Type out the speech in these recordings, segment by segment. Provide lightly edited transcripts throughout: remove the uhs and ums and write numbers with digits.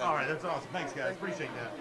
All right, that's awesome. Thanks, guys. Appreciate that.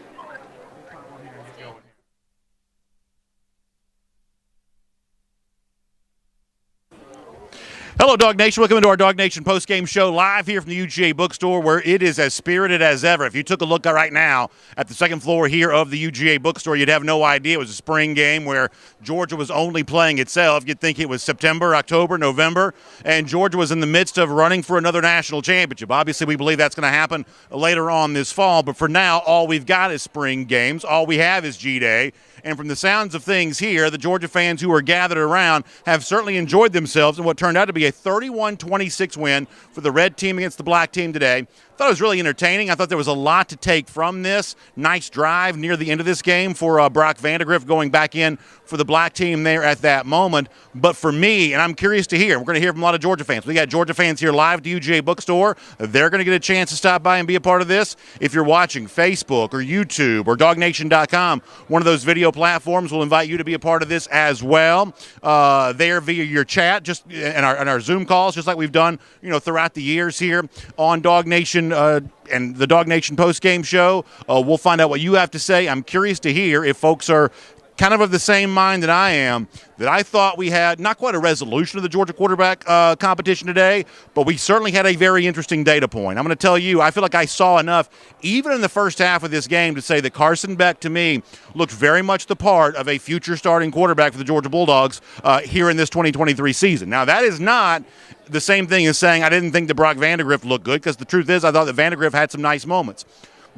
Hello, DawgNation. Welcome into our DawgNation postgame show live here from the UGA bookstore, where it is as spirited as ever. If you took a look right now at the second floor here of the UGA bookstore, you'd have no idea it was a spring game where Georgia was only playing itself. You'd think it was September, October, November, and Georgia was in the midst of running for another national championship. Obviously, we believe that's going to happen later on this fall, but for now, all we've got is spring games. All we have is G-Day. And from the sounds of things here, the Georgia fans who are gathered around have certainly enjoyed themselves in what turned out to be a 31-26 win for the red team against the black team today. Thought it was really entertaining. I thought there was a lot to take from this. Nice drive near the end of this game for Brock Vandagriff going back in for the black team there at that moment. But for me, and I'm curious to hear, we're going to hear from a lot of Georgia fans. We got Georgia fans here live at the UGA bookstore. They're going to get a chance to stop by and be a part of this. If you're watching Facebook or YouTube or DawgNation.com, one of those video platforms, will invite you to be a part of this as well. There via your chat, just and our Zoom calls, just like we've done, throughout the years here on DawgNation. And the DawgNation post-game show. We'll find out what you have to say. I'm curious to hear if folks are kind of the same mind that I am, that I thought we had not quite a resolution of the Georgia quarterback competition today, but we certainly had a very interesting data point. I'm going to tell you, I feel like I saw enough, even in the first half of this game, to say that Carson Beck, to me, looked very much the part of a future starting quarterback for the Georgia Bulldogs here in this 2023 season. Now, that is not the same thing as saying I didn't think that Brock Vandagriff looked good, because the truth is I thought that Vandagriff had some nice moments.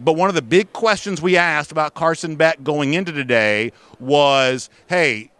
But one of the big questions we asked about Carson Beck going into today was, hey,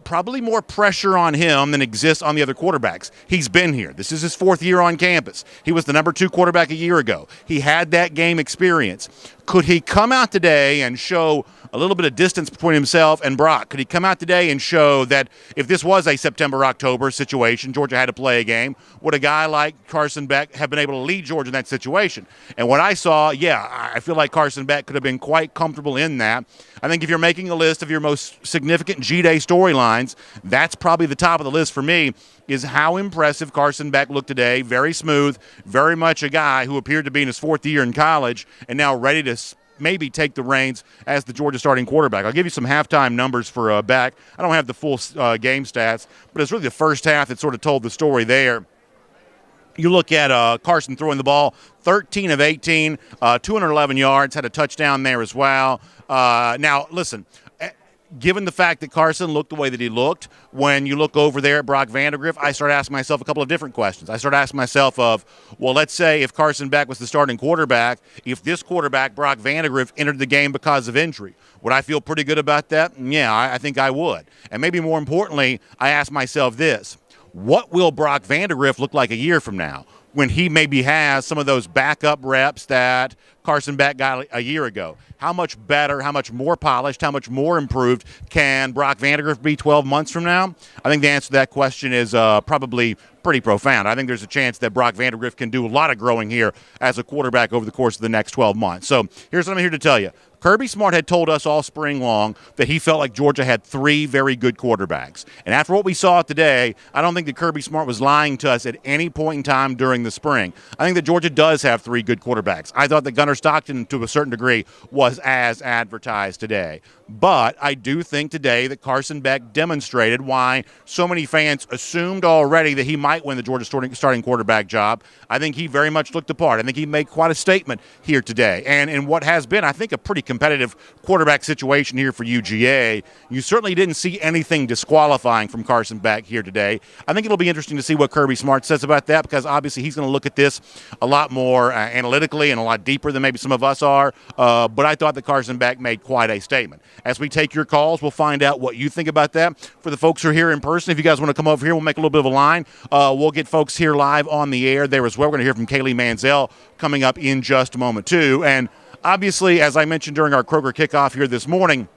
probably more pressure on him than exists on the other quarterbacks. He's been here. This is his fourth year on campus. He was the number 2 quarterback a year ago. He had that game experience. Could he come out today and show a little bit of distance between himself and Brock? Could he come out today and show that if this was a September-October situation, Georgia had to play a game, would a guy like Carson Beck have been able to lead Georgia in that situation? And what I saw, I feel like Carson Beck could have been quite comfortable in that. I think if you're making a list of your most significant G-Day storylines, that's probably the top of the list for me, is how impressive Carson Beck looked today. Very smooth, very much a guy who appeared to be in his 4th year in college and now ready to maybe take the reins as the Georgia starting quarterback. I'll give you some halftime numbers for Beck. I don't have the full game stats, but it's really the first half that sort of told the story there. You look at Carson throwing the ball, 13 of 18, 211 yards, had a touchdown there as well. Now, listen, given the fact that Carson looked the way that he looked, when you look over there at Brock Vandagriff, I start asking myself a couple of different questions. I start asking myself let's say if Carson Beck was the starting quarterback, if this quarterback, Brock Vandagriff, entered the game because of injury, would I feel pretty good about that? Yeah, I think I would. And maybe more importantly, I ask myself this: what will Brock Vandagriff look like a year from now, when he maybe has some of those backup reps that Carson Beck got a year ago? How much better, how much more polished, how much more improved can Brock Vandagriff be 12 months from now? I think the answer to that question is probably pretty profound. I think there's a chance that Brock Vandagriff can do a lot of growing here as a quarterback over the course of the next 12 months. So here's what I'm here to tell you. Kirby Smart had told us all spring long that he felt like Georgia had 3 very good quarterbacks. And after what we saw today, I don't think that Kirby Smart was lying to us at any point in time during the spring. I think that Georgia does have 3 good quarterbacks. I thought that Gunnar Stockton, to a certain degree, was as advertised today. But I do think today that Carson Beck demonstrated why so many fans assumed already that he might win the Georgia starting quarterback job. I think he very much looked the part. I think he made quite a statement here today. And in what has been, I think, a pretty competitive quarterback situation here for UGA, you certainly didn't see anything disqualifying from Carson Beck here today. I think it'll be interesting to see what Kirby Smart says about that, because obviously he's going to look at this a lot more analytically and a lot deeper than maybe some of us are. But I thought that Carson Beck made quite a statement. As we take your calls, we'll find out what you think about that. For the folks who are here in person, if you guys want to come over here, we'll make a little bit of a line. We'll get folks here live on the air there as well. We're going to hear from Kaylee Manziel coming up in just a moment, too. And obviously, as I mentioned during our Kroger kickoff here this morning,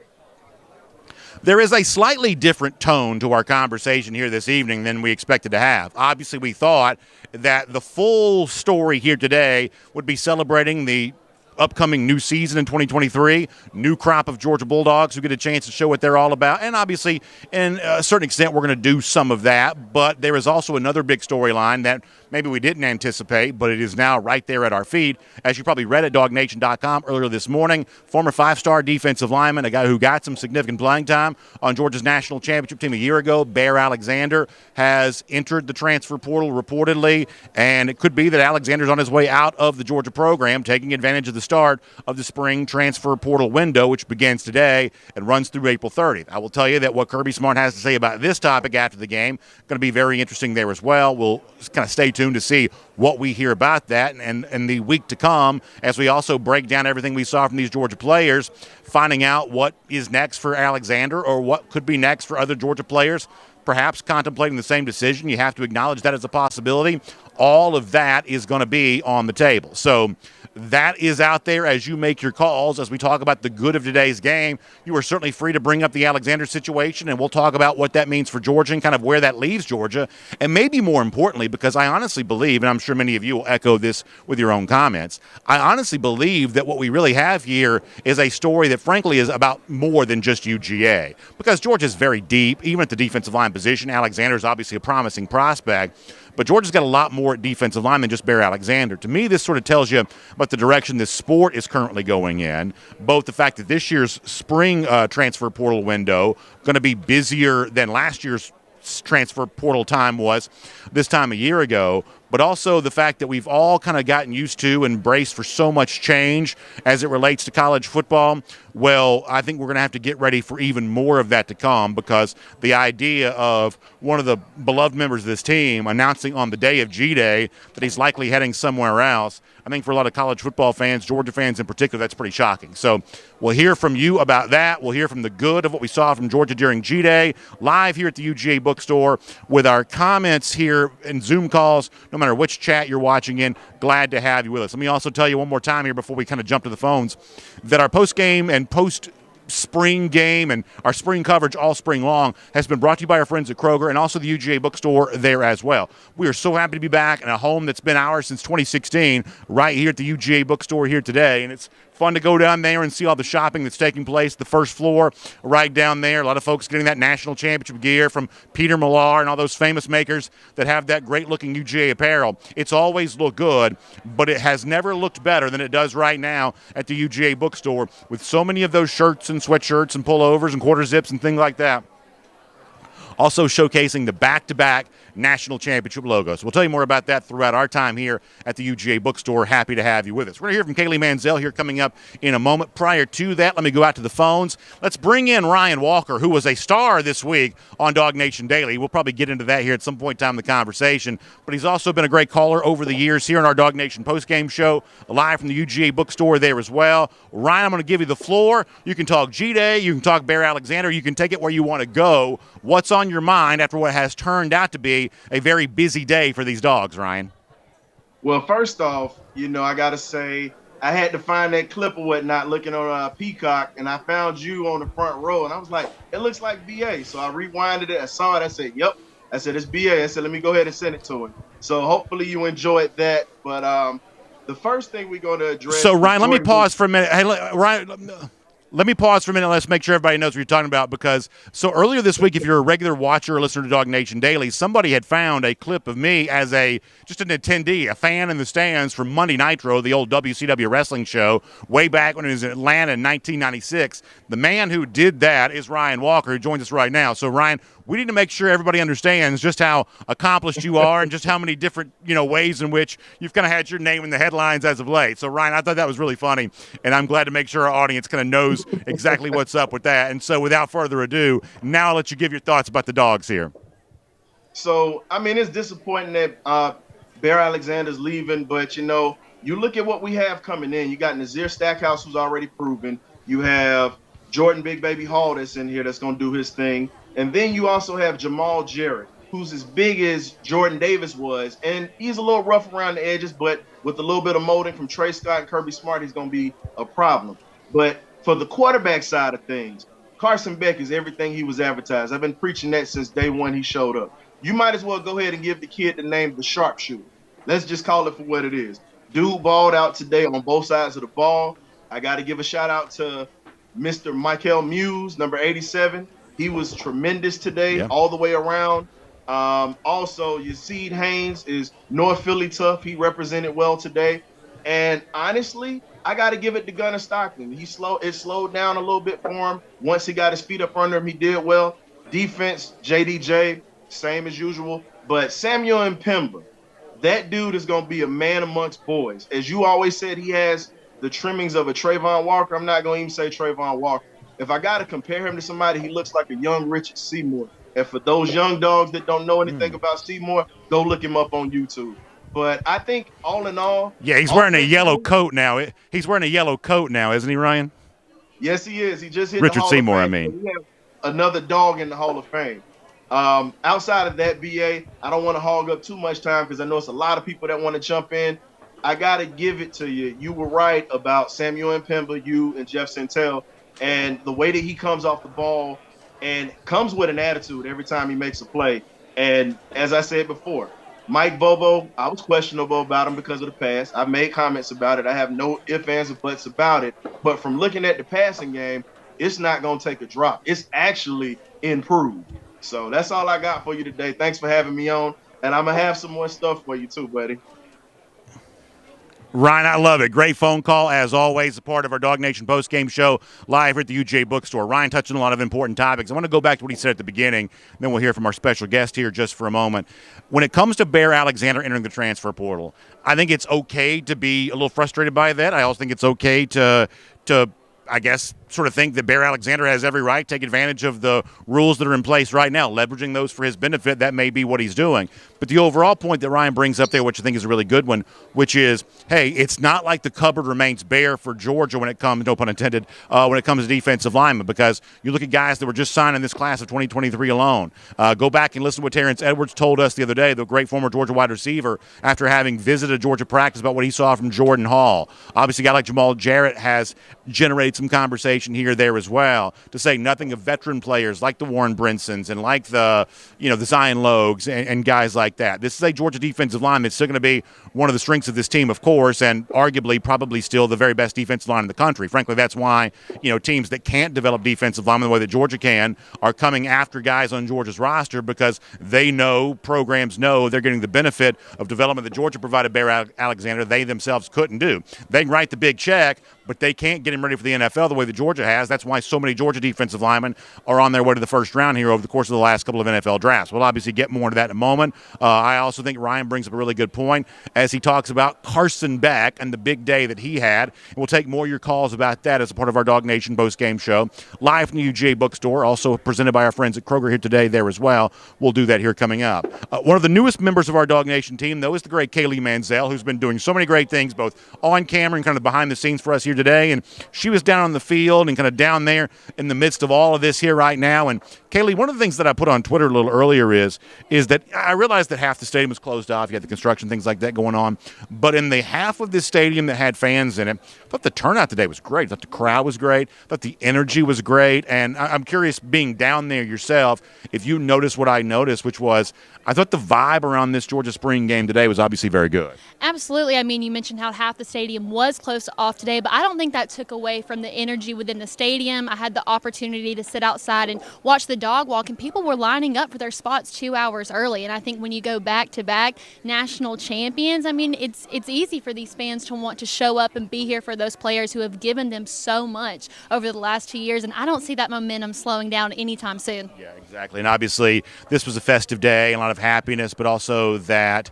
there is a slightly different tone to our conversation here this evening than we expected to have. Obviously, we thought that the full story here today would be celebrating the upcoming new season in 2023, new crop of Georgia Bulldogs who get a chance to show what they're all about. And obviously, in a certain extent, we're going to do some of that. But there is also another big storyline that maybe we didn't anticipate, but it is now right there at our feet. As you probably read at DawgNation.com earlier this morning, former 5-star defensive lineman, a guy who got some significant playing time on Georgia's national championship team a year ago, Bear Alexander, has entered the transfer portal reportedly, and it could be that Alexander's on his way out of the Georgia program, taking advantage of the start of the spring transfer portal window, which begins today and runs through April 30th. I will tell you that what Kirby Smart has to say about this topic after the game going to be very interesting there as well. We'll kind of stay tuned to see what we hear about that and the week to come as we also break down everything we saw from these Georgia players, finding out what is next for Alexander or what could be next for other Georgia players, perhaps contemplating the same decision. You have to acknowledge that as a possibility. All of that is going to be on the table. So that is out there as you make your calls. As we talk about the good of today's game, you are certainly free to bring up the Alexander situation, and we'll talk about what that means for Georgia and kind of where that leaves Georgia. And maybe more importantly, because I honestly believe, and I'm sure many of you will echo this with your own comments, I honestly believe that what we really have here is a story that frankly is about more than just UGA. Because Georgia's very deep, even at the defensive line position. Alexander's obviously a promising prospect. But Georgia's got a lot more at defensive line than just Bear Alexander. To me, this sort of tells you about the direction this sport is currently going in, both the fact that this year's spring transfer portal window going to be busier than last year's transfer portal time was this time a year ago, but also the fact that we've all kind of gotten used to and braced for so much change as it relates to college football. Well, I think we're going to have to get ready for even more of that to come, because the idea of one of the beloved members of this team announcing on the day of G-Day that he's likely heading somewhere else, I think for a lot of college football fans, Georgia fans in particular, that's pretty shocking. So we'll hear from you about that. We'll hear from the good of what we saw from Georgia during G-Day, live here at the UGA Bookstore with our comments here and Zoom calls, no matter which chat you're watching in. Glad to have you with us. Let me also tell you one more time here before we kind of jump to the phones that our post-game and post-spring game and our spring coverage all spring long has been brought to you by our friends at Kroger and also the UGA Bookstore there as well. We are so happy to be back in a home that's been ours since 2016 right here at the UGA Bookstore here today, and it's fun to go down there and see all the shopping that's taking place. The first floor right down there. A lot of folks getting that national championship gear from Peter Millar and all those famous makers that have that great-looking UGA apparel. It's always looked good, but it has never looked better than it does right now at the UGA Bookstore with so many of those shirts and sweatshirts and pullovers and quarter zips and things like that. Also showcasing the back-to-back national championship logos. We'll tell you more about that throughout our time here at the UGA Bookstore. Happy to have you with us. We're going to hear from Kaylee Manziel here coming up in a moment. Prior to that, let me go out to the phones. Let's bring in Ryan Walker, who was a star this week on DawgNation Daily. We'll probably get into that here at some point in time in the conversation, but he's also been a great caller over the years here on our DawgNation postgame show, live from the UGA Bookstore there as well. Ryan, I'm going to give you the floor. You can talk G-Day, you can talk Bear Alexander, you can take it where you want to go. What's on your mind after what has turned out to be a very busy day for these Dogs, Ryan? Well, first off, I got to say, I had to find that clip or whatnot looking on Peacock, and I found you on the front row, and I was like, it looks like BA. So I rewinded it. I saw it. I said, yep. I said, it's BA. I said, let me go ahead and send it to him. So hopefully you enjoyed that. But the first thing we're going to address. So, Ryan, let me pause for a minute. Hey, Ryan. Let me pause for a minute. Let's make sure everybody knows what you're talking about, because so earlier this week, if you're a regular watcher or listener to DawgNation Daily, somebody had found a clip of me as just an attendee, a fan in the stands from Monday Nitro, the old WCW wrestling show, way back when it was in Atlanta in 1996. The man who did that is Ryan Walker, who joins us right now. So, Ryan, we need to make sure everybody understands just how accomplished you are and just how many different, ways in which you've kind of had your name in the headlines as of late. So, Ryan, I thought that was really funny, and I'm glad to make sure our audience kind of knows exactly what's up with that. And so, without further ado, now I'll let you give your thoughts about the Dogs here. So, it's disappointing that Bear Alexander's leaving, but, you look at what we have coming in. You got Nazir Stackhouse, who's already proven. You have Jordan Big Baby Hall that's in here that's going to do his thing. And then you also have Jamal Jarrett, who's as big as Jordan Davis was. And he's a little rough around the edges, but with a little bit of molding from Trey Scott and Kirby Smart, he's going to be a problem. But for the quarterback side of things, Carson Beck is everything he was advertised. I've been preaching that since day one he showed up. You might as well go ahead and give the kid the name the sharpshooter. Let's just call it for what it is. Dude balled out today on both sides of the ball. I got to give a shout out to Mr. Michael Muse, number 87. He was tremendous today, all the way around. Also, Yazeed Haynes is North Philly tough. He represented well today. And honestly, I got to give it to Gunnar Stockton. It slowed down a little bit for him. Once he got his feet up under him, he did well. Defense, JDJ, same as usual. But Samuel Mpemba, that dude is going to be a man amongst boys. As you always said, he has the trimmings of a Trayvon Walker. I'm not going to even say Trayvon Walker. If I got to compare him to somebody, he looks like a young Richard Seymour. And for those young dogs that don't know anything about Seymour, go look him up on YouTube. But I think all in all, yeah, he's wearing a yellow coat now. He's wearing a yellow coat now, isn't he, Ryan? Yes, he is. He just hit Richard the Hall Seymour, of Fame. I mean. We have another dog in the Hall of Fame. Outside of that, BA, I don't want to hog up too much time because I know it's a lot of people that want to jump in. I got to give it to you. You were right about Samuel Mpemba, you and Jeff Santel, and the way that he comes off the ball and comes with an attitude every time he makes a play. And as I said before, Mike Bobo, I was questionable about him because of the pass. I made comments about it. I have no ifs, ands, or buts about it. But from looking at the passing game, it's not going to take a drop. It's actually improved. So that's all I got for you today. Thanks for having me on. And I'm going to have some more stuff for you too, buddy. Ryan, I love it. Great phone call, as always, a part of our DawgNation postgame show live here at the UGA Bookstore. Ryan touched on a lot of important topics. I want to go back to what he said at the beginning, then we'll hear from our special guest here just for a moment. When it comes to Bear Alexander entering the transfer portal, I think it's okay to be a little frustrated by that. I also think it's okay to I guess, sort of think that Bear Alexander has every right to take advantage of the rules that are in place right now, leveraging those for his benefit. That may be what he's doing. But the overall point that Ryan brings up there, which I think is a really good one, which is, hey, it's not like the cupboard remains bare for Georgia when it comes, no pun intended, when it comes to defensive linemen, because you look at guys that were just signed in this class of 2023 alone. Go back and listen to what Terrence Edwards told us the other day, the great former Georgia wide receiver, after having visited Georgia practice about what he saw from Jordan Hall. Obviously, a guy like Jamal Jarrett has generated some conversation here or there as well, to say nothing of veteran players like the Warren Brinsons and like the Zion Logues and guys like that. This is a Georgia defensive line that's still going to be one of the strengths of this team, of course, and arguably probably still the very best defensive line in the country. Frankly, that's why teams that can't develop defensive linemen the way that Georgia can are coming after guys on Georgia's roster, because they know, programs know, they're getting the benefit of development that Georgia provided Bear Alexander they themselves couldn't do. They can write the big check, but they can't get him ready for the NFL the way that Georgia has. That's why so many Georgia defensive linemen are on their way to the first round here over the course of the last couple of NFL drafts. We'll obviously get more into that in a moment. I also think Ryan brings up a really good point as he talks about Carson Beck and the big day that he had. And we'll take more of your calls about that as a part of our DawgNation post-game show. Live from the UGA Bookstore, also presented by our friends at Kroger here today there as well. We'll do that here coming up. One of the newest members of our DawgNation team, though, is the great Kaylee Manziel, who's been doing so many great things, both on camera and kind of behind the scenes for us here today. And she was down on the field and kind of down there in the midst of all of this here right now. And Kaylee, one of the things that I put on Twitter a little earlier is that I realized that half the stadium was closed off. You had the construction, things like that going on. But in the half of this stadium that had fans in it, I thought the turnout today was great. I thought the crowd was great. I thought the energy was great. And I'm curious, being down there yourself, if you noticed what I noticed, which was I thought the vibe around this Georgia spring game today was obviously very good. Absolutely. I mean, you mentioned how half the stadium was closed off today, but I don't think that took away from the energy within the stadium. I had the opportunity to sit outside and watch the dog walk, and people were lining up for their spots 2 hours early. And I think when you go back-to-back national champions, I mean, it's easy for these fans to want to show up and be here for those players who have given them so much over the last 2 years, and I don't see that momentum slowing down anytime soon. Yeah, exactly. And obviously, this was a festive day, a lot of happiness, but also that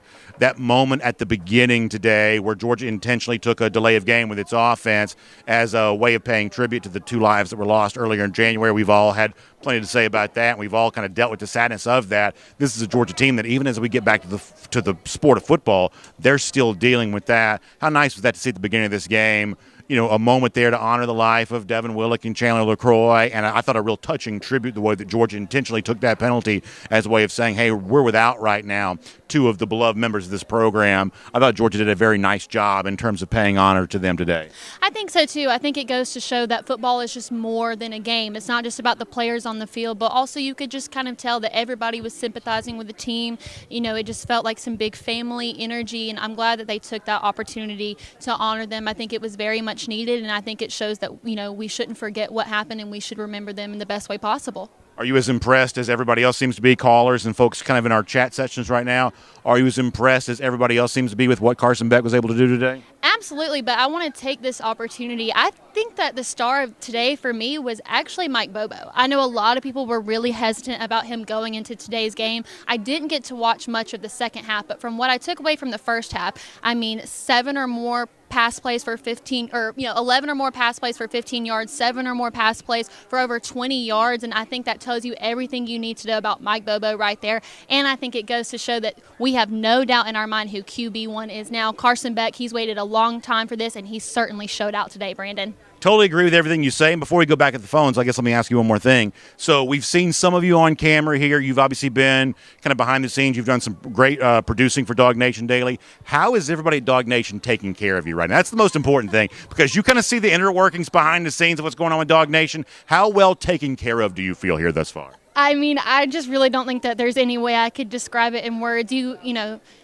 moment at the beginning today where Georgia intentionally took a delay of game with its offense as a way of paying tribute to the 2 lives that were lost earlier in January. We've all had plenty to say about that, and we've all kind of dealt with the sadness of that. This is a Georgia team that even as we get back to the sport of football, they're still dealing with that. How nice was that to see at the beginning of this game? A moment there to honor the life of Devin Willock and Chandler LaCroix, and I thought a real touching tribute the way that Georgia intentionally took that penalty as a way of saying, hey, we're without right now 2 of the beloved members of this program. I thought Georgia did a very nice job in terms of paying honor to them today. I think so, too. I think it goes to show that football is just more than a game. It's not just about the players on the field, but also you could just kind of tell that everybody was sympathizing with the team. It just felt like some big family energy, and I'm glad that they took that opportunity to honor them. I think it was very much needed, and I think it shows that we shouldn't forget what happened, and we should remember them in the best way possible. Are you as impressed as everybody else seems to be, callers and folks kind of in our chat sessions right now? Are you as impressed as everybody else seems to be with what Carson Beck was able to do today? Absolutely, but I want to take this opportunity. I think that the star of today for me was actually Mike Bobo. I know a lot of people were really hesitant about him going into today's game. I didn't get to watch much of the second half, but from what I took away from the first half, 7 or more pass plays for 15, or 11 or more pass plays for 15 yards, 7 or more pass plays for over 20 yards, and I think that tells you everything you need to know about Mike Bobo right there. And I think it goes to show that we have no doubt in our mind who QB1 is now. Carson Beck, he's waited a long time for this, and he certainly showed out today, Brandon. Totally agree with everything you say. And before we go back at the phones, I guess let me ask you one more thing. So we've seen some of you on camera here. You've obviously been kind of behind the scenes. You've done some great producing for DawgNation Daily. How is everybody at DawgNation taking care of you right now? That's the most important thing, because you kind of see the inner workings behind the scenes of what's going on with DawgNation. How well taken care of do you feel here thus far? I just really don't think that there's any way I could describe it in words.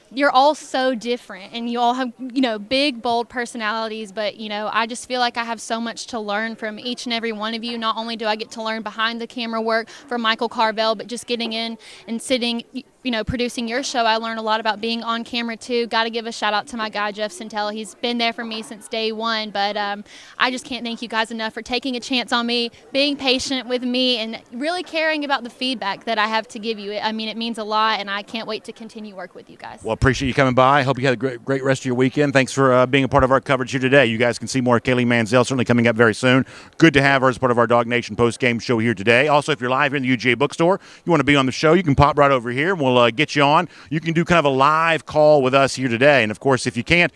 You're all so different, and you all have, big, bold personalities, but, I just feel like I have so much to learn from each and every one of you. Not only do I get to learn behind the camera work from Michael Carvel, but just getting in and sitting, producing your show, I learned a lot about being on camera too. Got to give a shout out to my guy, Jeff Santel. He's been there for me since day one, but I just can't thank you guys enough for taking a chance on me, being patient with me, and really caring about the feedback that I have to give you. It means a lot, and I can't wait to continue work with you guys. Well, appreciate you coming by. Hope you had a great rest of your weekend. Thanks for being a part of our coverage here today. You guys can see more of Kaylee Manziel certainly coming up very soon. Good to have her as part of our DawgNation post-game show here today. Also, if you're live here in the UGA bookstore, you want to be on the show, you can pop right over here, and we'll get you on. You can do kind of a live call with us here today. And, of course, if you can't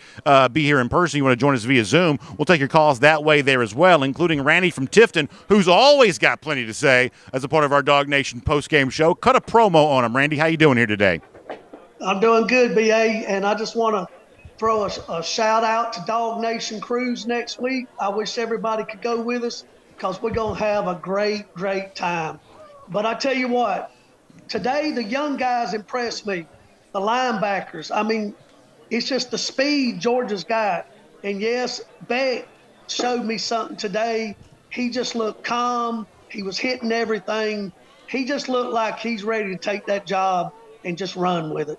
be here in person, you want to join us via Zoom, we'll take your calls that way there as well, including Randy from Tifton, who's always got plenty to say as a part of our DawgNation post-game show. Cut a promo on him. Randy, how you doing here today? I'm doing good, BA, and I just want to throw a shout-out to DawgNation Cruise next week. I wish everybody could go with us, because we're going to have a great time. But I tell you what, today the young guys impressed me, the linebackers. It's just the speed Georgia's got. And, yes, Beck showed me something today. He just looked calm. He was hitting everything. He just looked like he's ready to take that job and just run with it.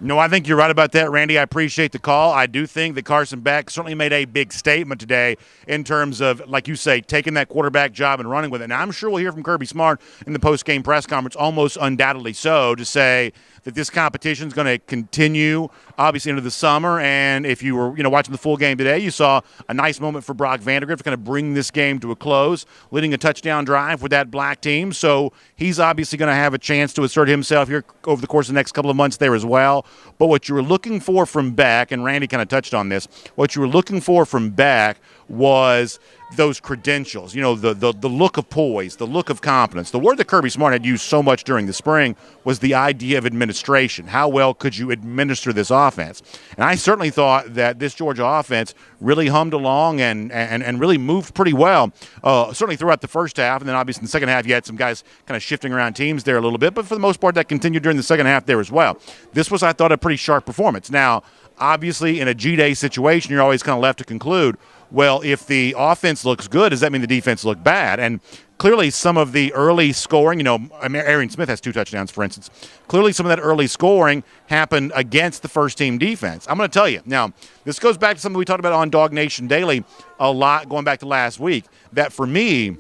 No, I think you're right about that, Randy. I appreciate the call. I do think that Carson Beck certainly made a big statement today in terms of, like you say, taking that quarterback job and running with it. Now, I'm sure we'll hear from Kirby Smart in the post-game press conference, almost undoubtedly so, to say that this competition is going to continue, obviously, into the summer. And if you were, watching the full game today, you saw a nice moment for Brock Vandegrift to kind of bring this game to a close, leading a touchdown drive with that black team. So he's obviously going to have a chance to assert himself here over the course of the next couple of months there as well. But what you were looking for from Beck, and Randy kind of touched on this, what you were looking for from Beck was those credentials, the look of poise, the look of confidence. The word that Kirby Smart had used so much during the spring was the idea of administration. How well could you administer this offense? And I certainly thought that this Georgia offense really hummed along and really moved pretty well, certainly throughout the first half. And then obviously in the second half, you had some guys kind of shifting around teams there a little bit. But for the most part, that continued during the second half there as well. This was, I thought, a pretty sharp performance. Now, obviously, in a G-Day situation, you're always kind of left to conclude, well, if the offense looks good, does that mean the defense looked bad? And clearly some of the early scoring, Arian Smith has 2 touchdowns, for instance. Clearly some of that early scoring happened against the first-team defense. I'm going to tell you. Now, this goes back to something we talked about on DawgNation Daily a lot going back to last week, that for me,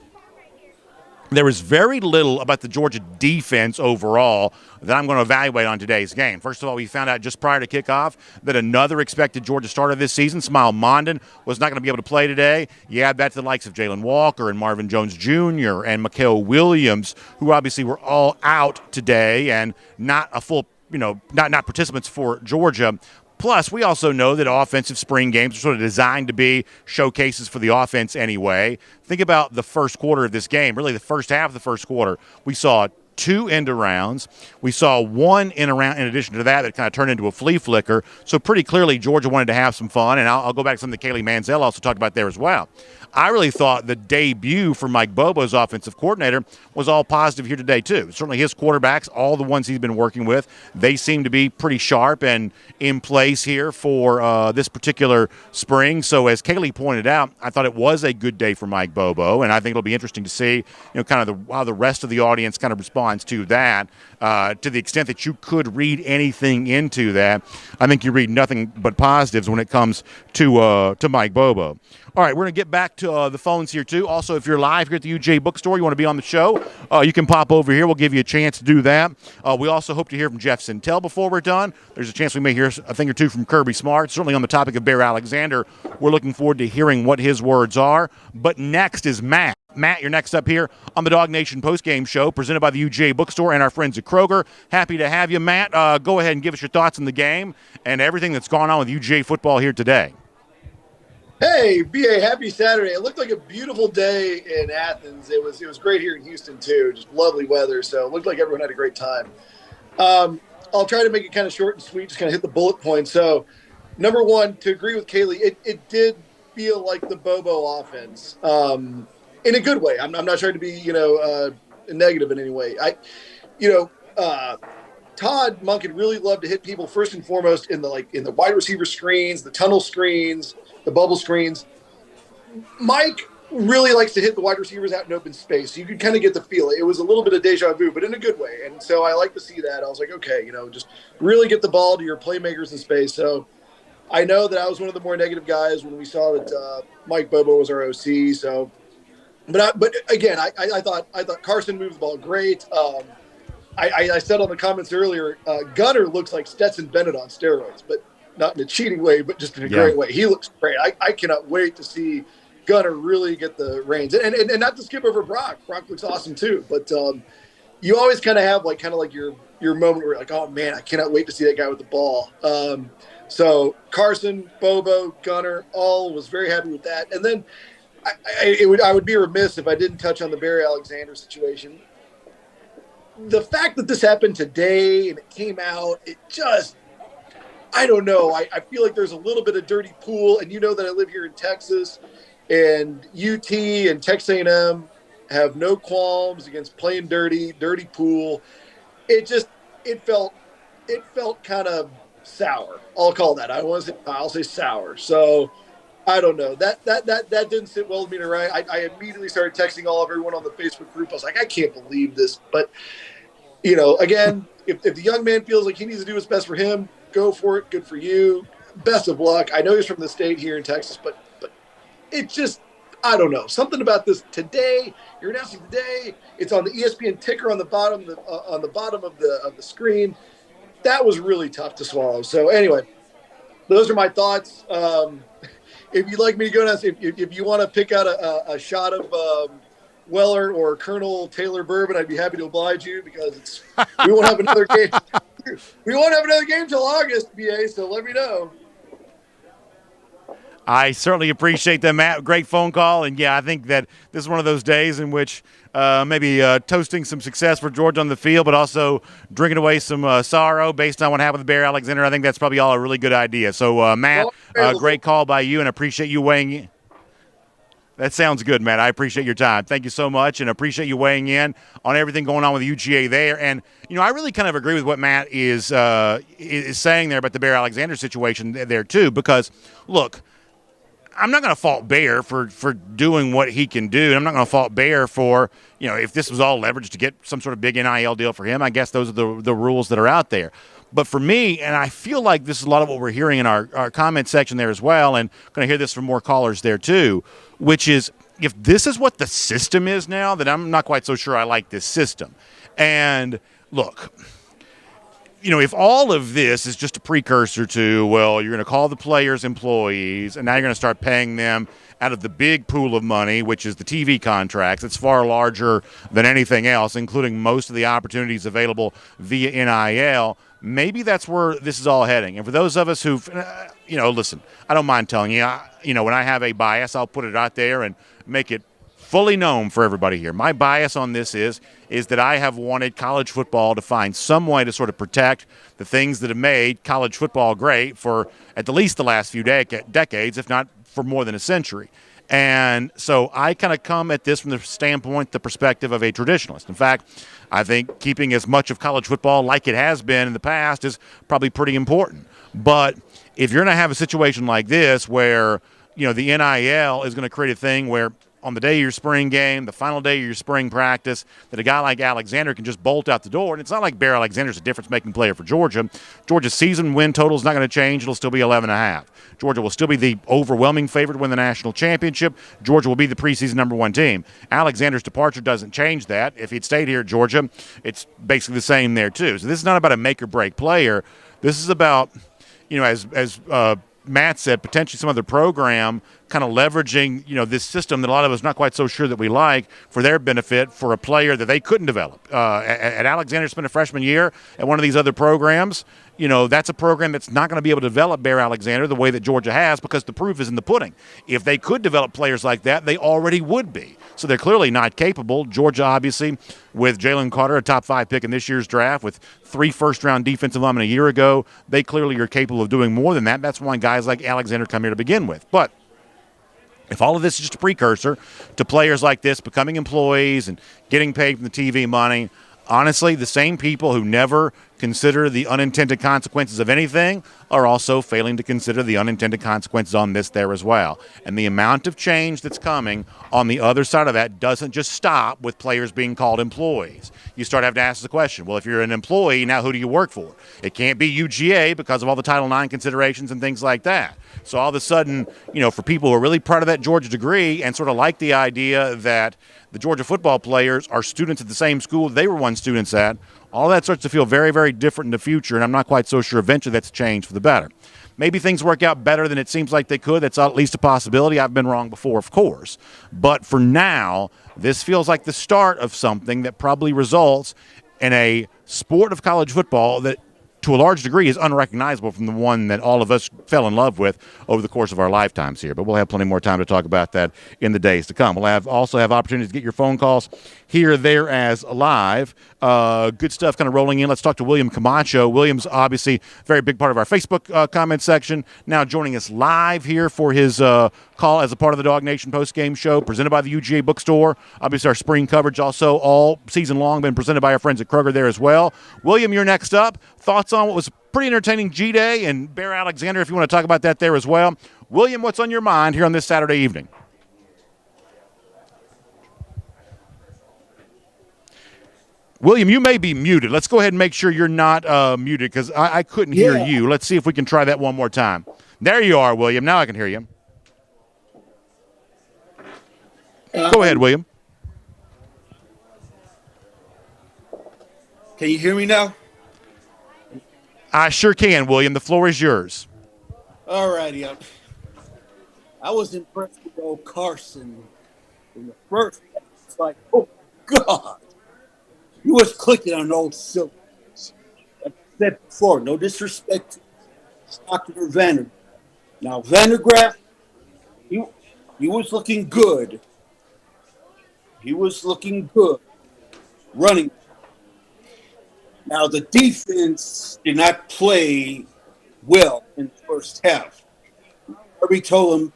there was very little about the Georgia defense overall that I'm going to evaluate on today's game. First of all, we found out just prior to kickoff that another expected Georgia starter this season, Smile Mondon, was not going to be able to play today. You add that to the likes of Jalen Walker and Marvin Jones Jr. and Mikael Williams, who obviously were all out today and not a full, not participants for Georgia. Plus, we also know that offensive spring games are sort of designed to be showcases for the offense anyway. Think about the first quarter of this game, really the first half of the first quarter. We saw 2 end-arounds. We saw 1 end-around in addition to that kind of turned into a flea flicker. So pretty clearly Georgia wanted to have some fun, and I'll go back to something that Kaylee Mansell also talked about there as well. I really thought the debut for Mike Bobo's offensive coordinator was all positive here today, too. Certainly his quarterbacks, all the ones he's been working with, they seem to be pretty sharp and in place here for this particular spring. So as Kaylee pointed out, I thought it was a good day for Mike Bobo, and I think it'll be interesting to see kind of how the rest of the audience kind of responds to that. To the extent that you could read anything into that, I think you read nothing but positives when it comes to Mike Bobo. All right, we're going to get back to the phones here, too. Also, if you're live here at the UGA Bookstore, you want to be on the show, you can pop over here. We'll give you a chance to do that. We also hope to hear from Jeff Sintel before we're done. There's a chance we may hear a thing or two from Kirby Smart. Certainly on the topic of Bear Alexander, we're looking forward to hearing what his words are. But next is Matt. Matt, you're next up here on the DawgNation Postgame Show, presented by the UGA Bookstore and our friends at Kroger. Happy to have you, Matt. Go ahead and give us your thoughts on the game and everything that's gone on with UGA football here today. Hey, BA, happy Saturday. It looked like a beautiful day in Athens. It was great here in Houston, too. Just lovely weather, so it looked like everyone had a great time. I'll try to make it kind of short and sweet, just kind of hit the bullet points. So, number one, to agree with Kaylee, it did feel like the Bobo offense in a good way. I'm not trying to be, negative in any way. Todd Monken really loved to hit people first and foremost in the wide receiver screens, the tunnel screens, the bubble screens. Mike really likes to hit the wide receivers out in open space. You could kind of get the feel. It was a little bit of deja vu, but in a good way. And so I like to see that. I was like, okay, just really get the ball to your playmakers in space. So I know that I was one of the more negative guys when we saw that Mike Bobo was our OC. So, but again, I thought Carson moved the ball great. I said on the comments earlier, Gunner looks like Stetson Bennett on steroids, but not in a cheating way, but just in a great way. He looks great. I cannot wait to see Gunner really get the reins. And not to skip over Brock. Brock looks awesome too. But you always kind of have your moment where you're like, oh, man, I cannot wait to see that guy with the ball. So Carson, Bobo, Gunner, all was very happy with that. And then I would be remiss if I didn't touch on the Barry Alexander situation. The fact that this happened today and it came out, it just – I don't know. I feel like there's a little bit of dirty pool, and you know that I live here in Texas, and UT and Texas A&M have no qualms against playing dirty pool. It felt kind of sour. I'll call that. I'll say sour. So I don't know. That didn't sit well with me tonight. I immediately started texting everyone on the Facebook group. I was like, I can't believe this. But again, if the young man feels like he needs to do what's best for him, go for it. Good for you. Best of luck. I know he's from the state here in Texas, but it just, I don't know. Something about this today. You're announcing today. It's on the ESPN ticker on the bottom of the screen. That was really tough to swallow. So anyway, those are my thoughts. If you'd like me to go down, if you want to pick out a shot of Weller or Colonel Taylor Bourbon, I'd be happy to oblige you because we won't have another game. We won't have another game till August, BA, so let me know. I certainly appreciate that, Matt. Great phone call. And, yeah, I think that this is one of those days in which maybe toasting some success for Georgia on the field, but also drinking away some sorrow based on what happened with Barry Alexander. I think that's probably all a really good idea. So, Matt, great call by you, and I appreciate you weighing in. That sounds good, Matt. I appreciate your time. Thank you so much, and appreciate you weighing in on everything going on with UGA there. And, I really kind of agree with what Matt is saying there about the Bear Alexander situation there, too, because, look, I'm not going to fault Bear for doing what he can do. And I'm not going to fault Bear for, if this was all leveraged to get some sort of big NIL deal for him, I guess those are the rules that are out there. But for me, and I feel like this is a lot of what we're hearing in our comment section there as well, and going to hear this from more callers there too, which is if this is what the system is now, then I'm not quite so sure I like this system. And look, if all of this is just a precursor to, well, you're going to call the players employees, and now you're going to start paying them out of the big pool of money, which is the TV contracts. It's far larger than anything else, including most of the opportunities available via NIL. Maybe that's where this is all heading. And for those of us who've, listen, I don't mind telling you, when I have a bias, I'll put it out there and make it fully known for everybody here. My bias on this is that I have wanted college football to find some way to sort of protect the things that have made college football great for at least the last few decades, if not for more than a century. And so I kind of come at this from the standpoint, the perspective of a traditionalist. In fact, I think keeping as much of college football like it has been in the past is probably pretty important. But if you're going to have a situation like this where, the NIL is going to create a thing where on the day of your spring game, the final day of your spring practice, that a guy like Alexander can just bolt out the door. And it's not like Bear Alexander's a difference-making player for Georgia. Georgia's season win total is not going to change. It'll still be 11.5. Georgia will still be the overwhelming favorite to win the national championship. Georgia will be the preseason number one team. Alexander's departure doesn't change that. If he'd stayed here at Georgia, it's basically the same there too. So this is not about a make-or-break player. This is about, as Matt said, potentially some other program kind of leveraging, this system that a lot of us are not quite so sure that we like for their benefit for a player that they couldn't develop. At Alexander spent a freshman year at one of these other programs. That's a program that's not going to be able to develop Bear Alexander the way that Georgia has because the proof is in the pudding. If they could develop players like that, they already would be. So they're clearly not capable. Georgia, obviously, with Jalen Carter, a top 5 pick in this year's draft, with 3 first-round defensive linemen a year ago, they clearly are capable of doing more than that. That's why guys like Alexander come here to begin with. But if all of this is just a precursor to players like this becoming employees and getting paid from the TV money, honestly, the same people who never consider the unintended consequences of anything are also failing to consider the unintended consequences on this there as well. And the amount of change that's coming on the other side of that doesn't just stop with players being called employees. You start having to ask the question, well, if you're an employee, now who do you work for? It can't be UGA because of all the Title IX considerations and things like that. So all of a sudden, for people who are really proud of that Georgia degree and sort of like the idea that the Georgia football players are students at the same school they were once students at, all that starts to feel very, very different in the future, and I'm not quite so sure eventually that's changed for the better. Maybe things work out better than it seems like they could. That's at least a possibility. I've been wrong before, of course. But for now, this feels like the start of something that probably results in a sport of college football that, to a large degree, is unrecognizable from the one that all of us fell in love with over the course of our lifetimes here. But we'll have plenty more time to talk about that in the days to come. We'll also have opportunities to get your phone calls here, there, as live. Good stuff kind of rolling in. Let's talk to William Camacho. William's obviously a very big part of our Facebook comment section, now joining us live here for his call as a part of the DawgNation postgame show presented by the UGA Bookstore. Obviously, our spring coverage also all season long been presented by our friends at Kroger there as well. William, you're next up. Thoughts on what was a pretty entertaining G-Day and Bear Alexander, if you want to talk about that there as well. William, what's on your mind here on this Saturday evening? William, you may be muted. Let's go ahead and make sure you're not muted because I couldn't hear you. Let's see if we can try that one more time. There you are, William. Now I can hear you. Go ahead, William. Can you hear me now? I sure can, William. The floor is yours. All righty. I was impressed with old Carson in the first. It's like, oh, God. He was clicking on old silk. Like I said before, no disrespect to Stockton or Vandergraff. Now, Vandergraff, he was looking good. He was looking good running. Now, the defense did not play well in the first half. Kirby told him,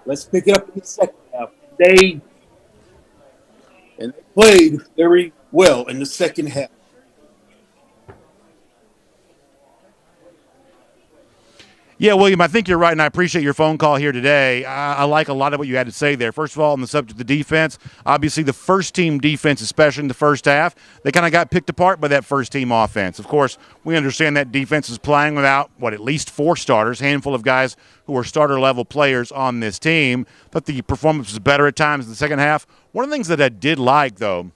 let's pick it up in the second half. They played very well in the second half. Yeah, William, I think you're right, and I appreciate your phone call here today. I like a lot of what you had to say there. First of all, on the subject of the defense, obviously the first-team defense, especially in the first half, they kind of got picked apart by that first-team offense. Of course, we understand that defense is playing without, at least 4 starters, handful of guys who are starter-level players on this team, but the performance was better at times in the second half. One of the things that I did like, though,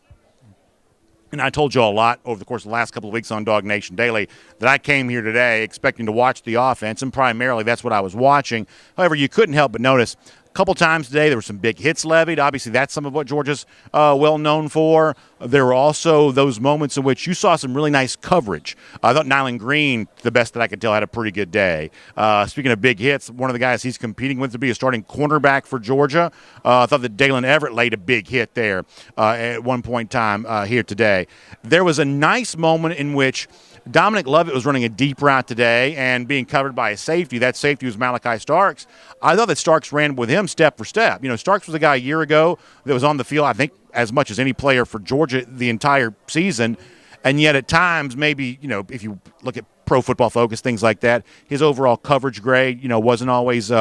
and I told you a lot over the course of the last couple of weeks on DawgNation Daily that I came here today expecting to watch the offense, and primarily that's what I was watching. However, you couldn't help but notice a couple times today there were some big hits levied. Obviously, that's some of what Georgia's well known for. There were also those moments in which you saw some really nice coverage. I thought Nyland Green, the best that I could tell, had a pretty good day. Speaking of big hits, one of the guys he's competing with to be a starting cornerback for Georgia. I thought that Dalen Everett laid a big hit there at one point in time here today. There was a nice moment in which Dominic Lovett was running a deep route today and being covered by a safety. That safety was Malachi Starks. I thought that Starks ran with him step for step. You know, Starks was a guy a year ago that was on the field, I think, as much as any player for Georgia the entire season. And yet at times, maybe, you know, if you look at Pro Football Focus, things like that, his overall coverage grade, you know, wasn't always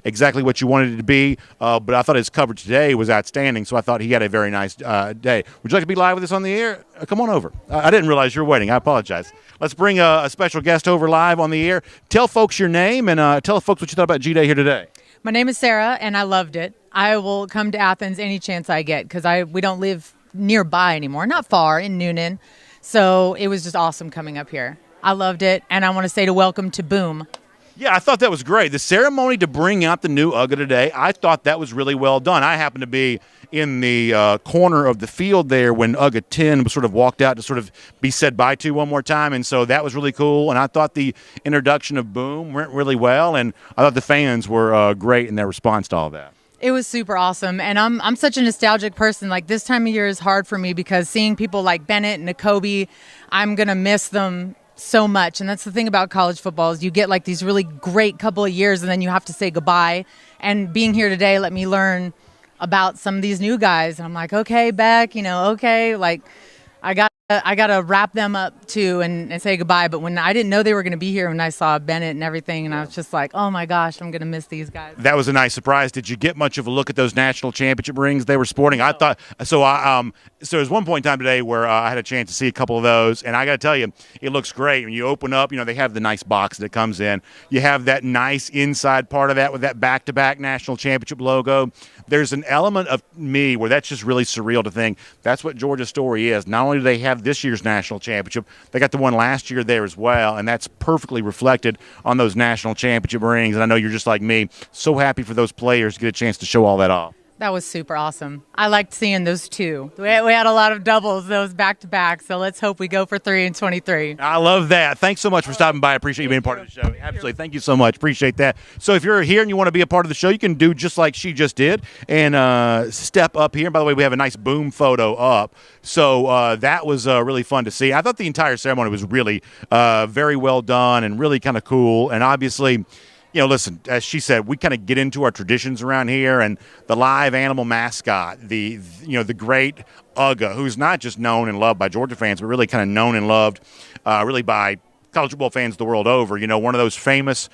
exactly what you wanted it to be. But I thought his coverage today was outstanding, so I thought he had a very nice day. Would you like to be live with us on the air? Come on over. I didn't realize you were waiting. I apologize. Let's bring a special guest over live on the air. Tell folks your name and tell folks what you thought about G-Day here today. My name is Sarah, and I loved it. I will come to Athens any chance I get because we don't live nearby anymore, not far, in Noonan. So it was just awesome coming up here. I loved it, and I want to say to welcome to Boom. Yeah, I thought that was great. The ceremony to bring out the new UGA today, I thought that was really well done. I happened to be in the corner of the field there when UGA 10 was sort of walked out to sort of be said bye to one more time, and so that was really cool. And I thought the introduction of Boom went really well, and I thought the fans were great in their response to all that. It was super awesome, and I'm such a nostalgic person. Like, this time of year is hard for me because seeing people like Bennett and Nakobe, I'm going to miss them so much. And that's the thing about college football is you get like these really great couple of years and then you have to say goodbye. And being here today let me learn about some of these new guys. And I'm like, okay, Beck, you know, okay, like I got to wrap them up too and say goodbye. But when I didn't know they were going to be here, when I saw Bennett and everything, and I was just like, oh my gosh, I'm going to miss these guys. That was a nice surprise. Did you get much of a look at those national championship rings they were sporting? I thought so. So there's one point in time today where I had a chance to see a couple of those, and I got to tell you, it looks great. When you open up, you know, they have the nice box that comes in. You have that nice inside part of that with that back-to-back national championship logo. There's an element of me where that's just really surreal to think that's what Georgia's story is. Not only do they have this year's national championship, they got the one last year there as well, and that's perfectly reflected on those national championship rings. And I know you're just like me, so happy for those players to get a chance to show all that off. That was super awesome. I liked seeing those two. We had a lot of doubles, those back-to-back, so let's hope we go for 3 and 23. I love that. Thanks so much for stopping by. I appreciate you being part of the show. Absolutely. Thank you so much. Appreciate that. So if you're here and you want to be a part of the show, you can do just like she just did and step up here. And by the way, we have a nice Boom photo up. So that was really fun to see. I thought the entire ceremony was really very well done and really kind of cool. And obviously, you know, listen, as she said, we kind of get into our traditions around here, and the live animal mascot, the great UGA, who's not just known and loved by Georgia fans, but really kind of known and loved really by college football fans the world over. You know, one of those famous,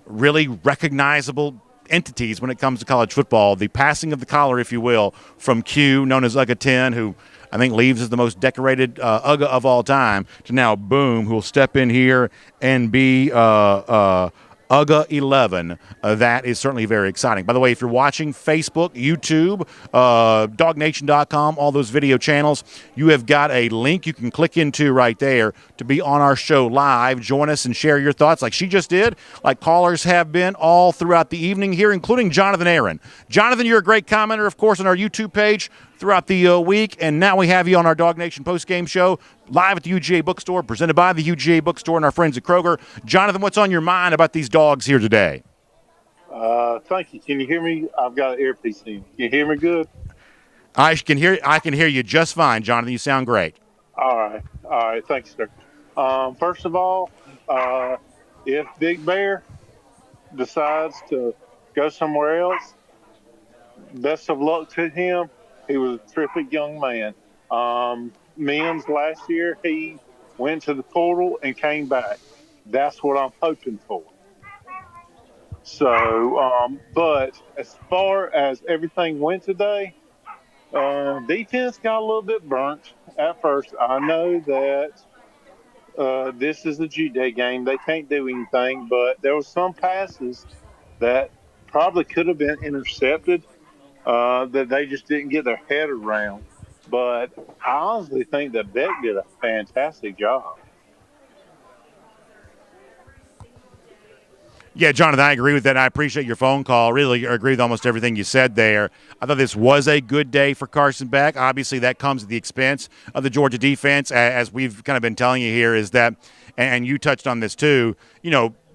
really recognizable entities when it comes to college football, the passing of the collar, if you will, from Q, known as UGA 10, who I think leaves as the most decorated UGA of all time, to now Boom, who will step in here and be UGA 11. That is certainly very exciting. By the way, if you're watching Facebook, YouTube, DawgNation.com, all those video channels, you have got a link you can click into right there to be on our show live. Join us and share your thoughts like she just did, like callers have been all throughout the evening here, including Jonathan Aaron. Jonathan, you're a great commenter, of course, on our YouTube page throughout the week, and now we have you on our DawgNation postgame show live at the UGA Bookstore, presented by the UGA Bookstore and our friends at Kroger. Jonathan, what's on your mind about these dogs here today? Thank you. Can you hear me? I've got an earpiece in. Can you hear me good? I can hear you just fine, Jonathan. You sound great. All right. Thanks, sir. First of all, if Big Bear decides to go somewhere else, best of luck to him. He was a terrific young man. Mims last year, he went to the portal and came back. That's what I'm hoping for. So, but as far as everything went today, defense got a little bit burnt at first. I know that this is a G-Day game. They can't do anything, but there were some passes that probably could have been intercepted that they just didn't get their head around. But I honestly think that Beck did a fantastic job. Yeah, Jonathan, I agree with that. I appreciate your phone call. Really agree with almost everything you said there. I thought this was a good day for Carson Beck. Obviously, that comes at the expense of the Georgia defense, as we've kind of been telling you here, is that, and you touched on this too,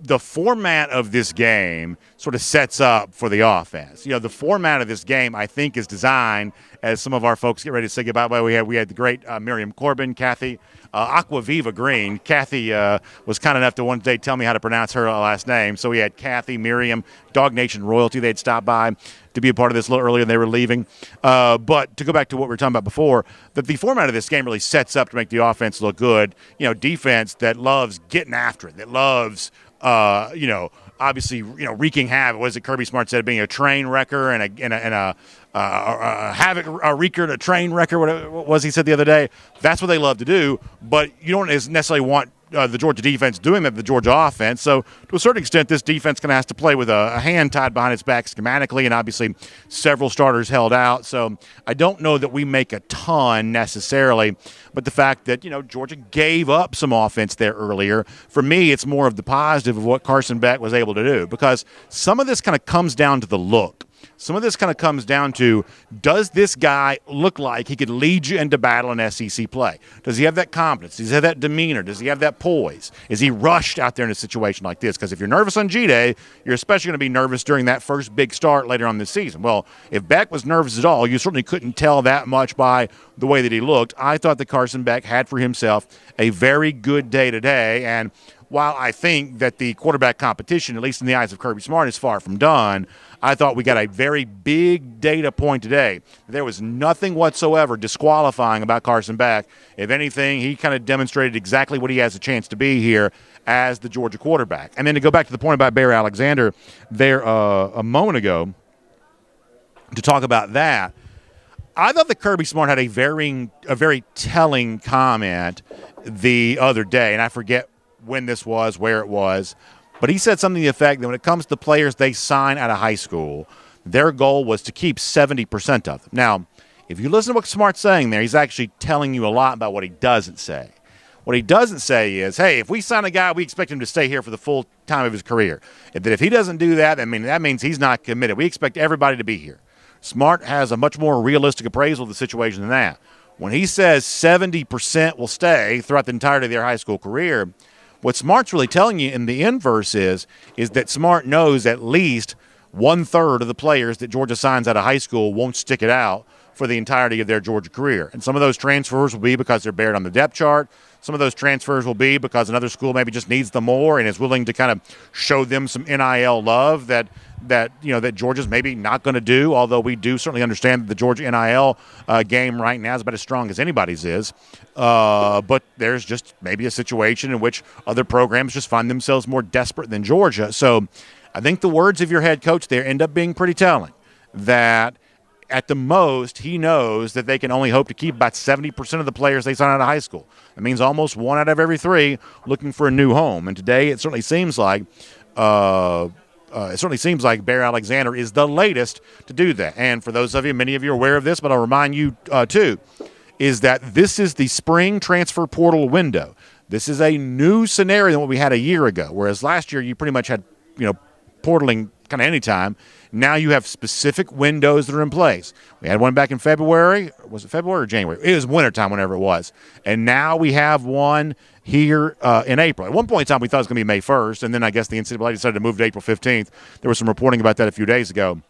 the format of this game sort of sets up for the offense. The format of this game, I think, is designed, as some of our folks get ready to say goodbye. We had the great Miriam Corbin, Kathy Aquaviva Green. Kathy was kind enough to one day tell me how to pronounce her last name. So we had Kathy, Miriam, DawgNation royalty. They'd stopped by to be a part of this a little earlier than they were leaving. But to go back to what we were talking about before, that the format of this game really sets up to make the offense look good. Defense that loves getting after it, that loves obviously, wreaking havoc. What is it Kirby Smart said, being a train wrecker and a havoc, a wreaker and a train wrecker, what was he said the other day? That's what they love to do, but you don't necessarily want the Georgia defense doing that to the Georgia offense. So to a certain extent, this defense going to have to play with a hand tied behind its back schematically, and obviously several starters held out. So I don't know that we make a ton necessarily, but the fact that, Georgia gave up some offense there earlier, for me, it's more of the positive of what Carson Beck was able to do, because some of this kind of comes down to the look. Some of this kind of comes down to, does this guy look like he could lead you into battle in SEC play? Does he have that confidence? Does he have that demeanor? Does he have that poise? Is he rushed out there in a situation like this? Because if you're nervous on G-Day, you're especially going to be nervous during that first big start later on this season. Well, if Beck was nervous at all, you certainly couldn't tell that much by the way that he looked. I thought that Carson Beck had for himself a very good day today, and while I think that the quarterback competition, at least in the eyes of Kirby Smart, is far from done, I thought we got a very big data point today. There was nothing whatsoever disqualifying about Carson Beck. If anything, he kind of demonstrated exactly what he has a chance to be here as the Georgia quarterback. And then to go back to the point about Barry Alexander there a moment ago, to talk about that, I thought that Kirby Smart had a very telling comment the other day, and I forget when this was, where it was, but he said something to the effect that when it comes to players they sign out of high school, their goal was to keep 70% of them. Now, if you listen to what Smart's saying there, he's actually telling you a lot about what he doesn't say. What he doesn't say is, hey, if we sign a guy, we expect him to stay here for the full time of his career. If he doesn't do that, that means he's not committed. We expect everybody to be here. Smart has a much more realistic appraisal of the situation than that. When he says 70% will stay throughout the entirety of their high school career, what Smart's really telling you in the inverse is that Smart knows at least 1/3 of the players that Georgia signs out of high school won't stick it out for the entirety of their Georgia career. And some of those transfers will be because they're buried on the depth chart. Some of those transfers will be because another school maybe just needs them more and is willing to kind of show them some NIL love that Georgia's maybe not going to do, although we do certainly understand that the Georgia NIL game right now is about as strong as anybody's is. But there's just maybe a situation in which other programs just find themselves more desperate than Georgia. So I think the words of your head coach there end up being pretty telling, that at the most, he knows that they can only hope to keep about 70% of the players they sign out of high school. That means almost 1 out of every 3 looking for a new home. And today it certainly seems like Barry Alexander is the latest to do that. And for those of you, many of you are aware of this, but I'll remind you too, is that this is the spring transfer portal window. This is a new scenario than what we had a year ago, whereas last year you pretty much had, portaling kind of any time. Now you have specific windows that are in place. We had one back in February. Was it February or January? It was wintertime, whenever it was. And now we have one here in April. At one point in time, we thought it was going to be May 1st, and then I guess the NCAA decided to move to April 15th. There was some reporting about that a few days ago.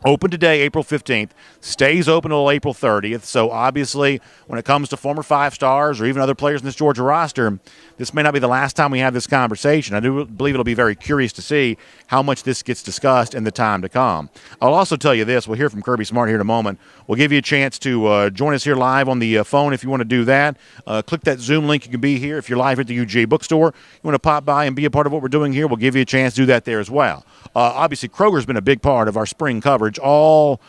Open today, April 15th, stays open until April 30th. So obviously, when it comes to former 5 stars or even other players in this Georgia roster, this may not be the last time we have this conversation. I do believe it'll be very curious to see how much this gets discussed in the time to come. I'll also tell you this. We'll hear from Kirby Smart here in a moment. We'll give you a chance to join us here live on the phone if you want to do that. Click that Zoom link. You can be here. If you're live at the UGA bookstore, you want to pop by and be a part of what we're doing here, we'll give you a chance to do that there as well. Obviously, Kroger's been a big part of our spring coverage all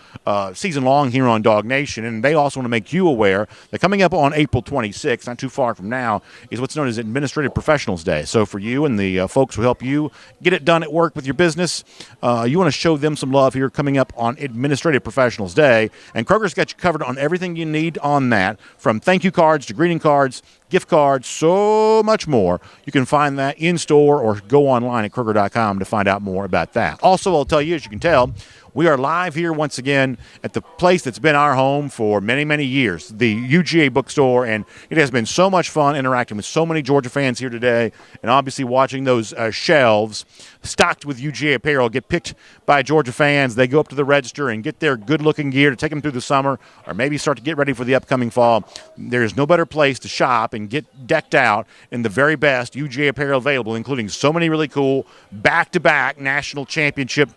season long here on DawgNation, and they also want to make you aware that coming up on April 26th, not too far from now, is what's known as Administrative Professionals Day. So for you and the folks who help you get it done at work with your business, you want to show them some love here coming up on Administrative Professionals Day, and Kroger's got you covered on everything you need on that, from thank you cards to greeting cards, gift cards, so much more. You can find that in-store or go online at Kroger.com to find out more about that. Also, I'll tell you, as you can tell, we are live here once again at the place that's been our home for many, many years, the UGA Bookstore, and it has been so much fun interacting with so many Georgia fans here today, and obviously watching those shelves stocked with UGA apparel get picked by Georgia fans. They go up to the register and get their good-looking gear to take them through the summer or maybe start to get ready for the upcoming fall. There's no better place to shop and get decked out in the very best UGA apparel available, including so many really cool back-to-back national championship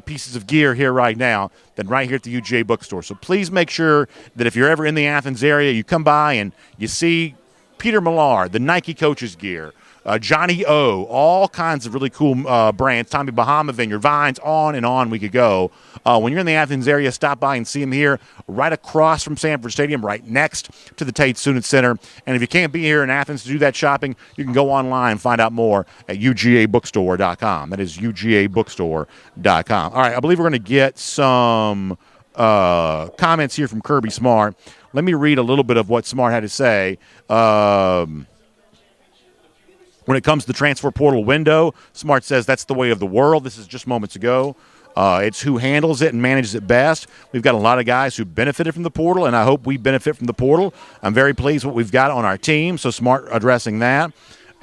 pieces of gear here right now than right here at the UGA Bookstore. So please make sure that if you're ever in the Athens area, you come by and you see Peter Millar, the Nike coaches gear, Johnny O, all kinds of really cool brands, Tommy Bahama Vineyard, Vines, on and on we could go. When you're in the Athens area, stop by and see them here right across from Sanford Stadium, right next to the Tate Student Center. And if you can't be here in Athens to do that shopping, you can go online and find out more at UGABookstore.com. That is UGABookstore.com. All right, I believe we're going to get some comments here from Kirby Smart. Let me read a little bit of what Smart had to say. When it comes to the transfer portal window, Smart says that's the way of the world. This is just moments ago. It's who handles it and manages it best. We've got a lot of guys who benefited from the portal, and I hope we benefit from the portal. I'm very pleased with what we've got on our team, so Smart addressing that.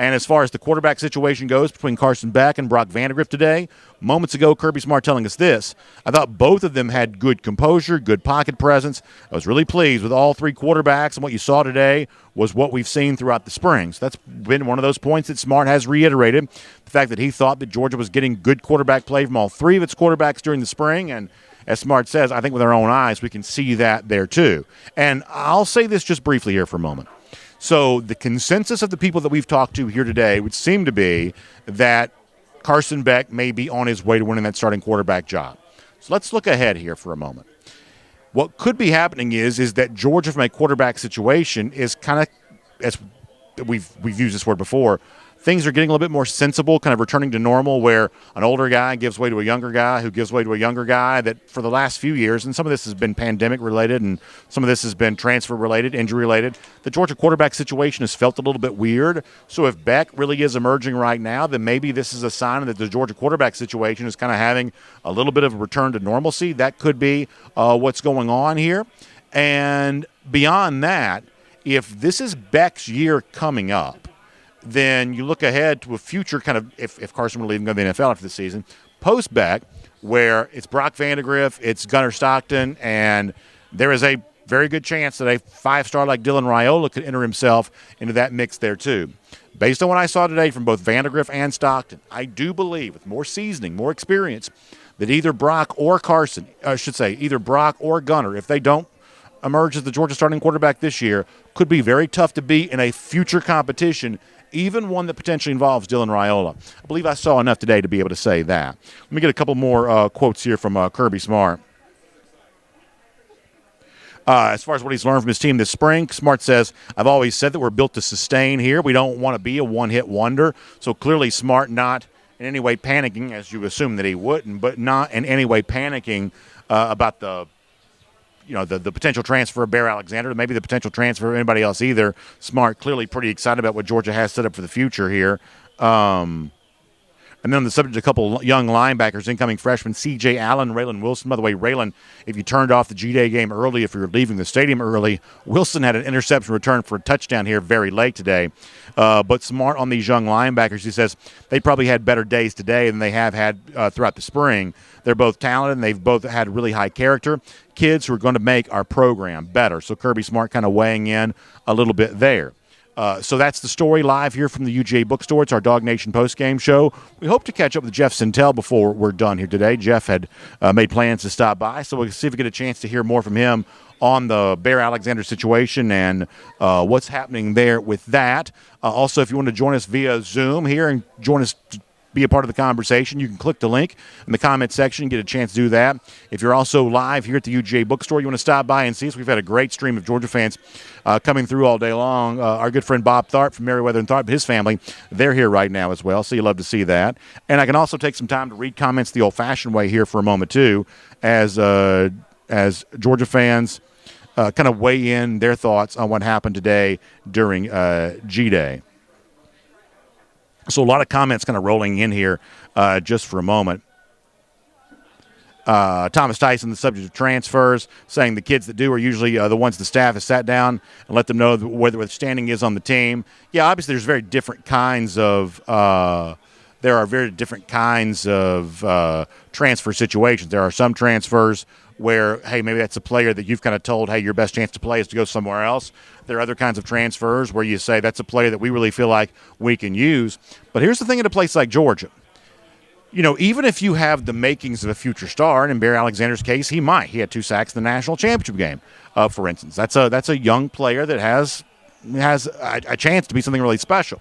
And as far as the quarterback situation goes between Carson Beck and Brock Vandegrift today, moments ago, Kirby Smart telling us this. I thought both of them had good composure, good pocket presence. I was really pleased with all three quarterbacks, and what you saw today was what we've seen throughout the spring. So that's been one of those points that Smart has reiterated, the fact that he thought that Georgia was getting good quarterback play from all three of its quarterbacks during the spring, and as Smart says, I think with our own eyes we can see that there too. And I'll say this just briefly here for a moment. So the consensus of the people that we've talked to here today would seem to be that Carson Beck may be on his way to winning that starting quarterback job. So let's look ahead here for a moment. What could be happening is that Georgia from a quarterback situation is kind of, as we've used this word before, things are getting a little bit more sensible, kind of returning to normal, where an older guy gives way to a younger guy who gives way to a younger guy that for the last few years, and some of this has been pandemic-related and some of this has been transfer-related, injury-related, the Georgia quarterback situation has felt a little bit weird. So if Beck really is emerging right now, then maybe this is a sign that the Georgia quarterback situation is kind of having a little bit of a return to normalcy. That could be what's going on here. And beyond that, if this is Beck's year coming up, then you look ahead to a future kind of, if Carson will even go to the NFL after the season, post-Beck, where it's Brock Vandegrift, it's Gunnar Stockton, and there is a very good chance that a five-star like Dylan Raiola could enter himself into that mix there too. Based on what I saw today from both Vandegrift and Stockton, I do believe with more seasoning, more experience, that either Brock or Carson, I should say either Brock or Gunnar, if they don't emerge as the Georgia starting quarterback this year, could be very tough to beat in a future competition, even one that potentially involves Dylan Raiola. I believe I saw enough today to be able to say that. Let me get a couple more quotes here from Kirby Smart. As far as what he's learned from his team this spring, Smart says, I've always said that we're built to sustain here. We don't want to be a one-hit wonder. So clearly Smart not in any way panicking, as you assume that he wouldn't, but not in any way panicking about the potential transfer of Bear Alexander, maybe the potential transfer of anybody else either. Smart clearly pretty excited about what Georgia has set up for the future here. And then on the subject of a couple young linebackers, incoming freshmen, C.J. Allen, Raylan Wilson. By the way, Raylan, if you turned off the G-Day game early, if you were leaving the stadium early, Wilson had an interception return for a touchdown here very late today. But Smart on these young linebackers, he says they probably had better days today than they have had throughout the spring. They're both talented, and they've both had really high character. Kids who are going to make our program better. So Kirby Smart kind of weighing in a little bit there. So that's the story live here from the UGA Bookstore. It's our DawgNation postgame show. We hope to catch up with Jeff Sintel before we're done here today. Jeff had made plans to stop by, so we'll see if we get a chance to hear more from him on the Bear Alexander situation and what's happening there with that. Also, if you want to join us via Zoom here and join us be a part of the conversation, you can click the link in the comment section and get a chance to do that. If you're also live here at the UGA Bookstore, you want to stop by and see us. We've had a great stream of Georgia fans coming through all day long. Our good friend Bob Tharp from Meriwether and Tharp, his family, they're here right now as well, so you love to see that. And I can also take some time to read comments the old-fashioned way here for a moment, too, as Georgia fans kind of weigh in their thoughts on what happened today during G-Day. So a lot of comments kind of rolling in here just for a moment. Thomas Tyson, the subject of transfers, saying the kids that do are usually the ones the staff has sat down and let them know where the standing is on the team. Yeah, obviously there's very different kinds of transfer situations. There are some transfers where, hey, maybe that's a player that you've kind of told, hey, your best chance to play is to go somewhere else. There are other kinds of transfers where you say that's a player that we really feel like we can use. But here's the thing at a place like Georgia. You know, even if you have the makings of a future star, and in Barry Alexander's case, he might. He had 2 sacks in the national championship game, for instance. That's a young player that has a chance to be something really special.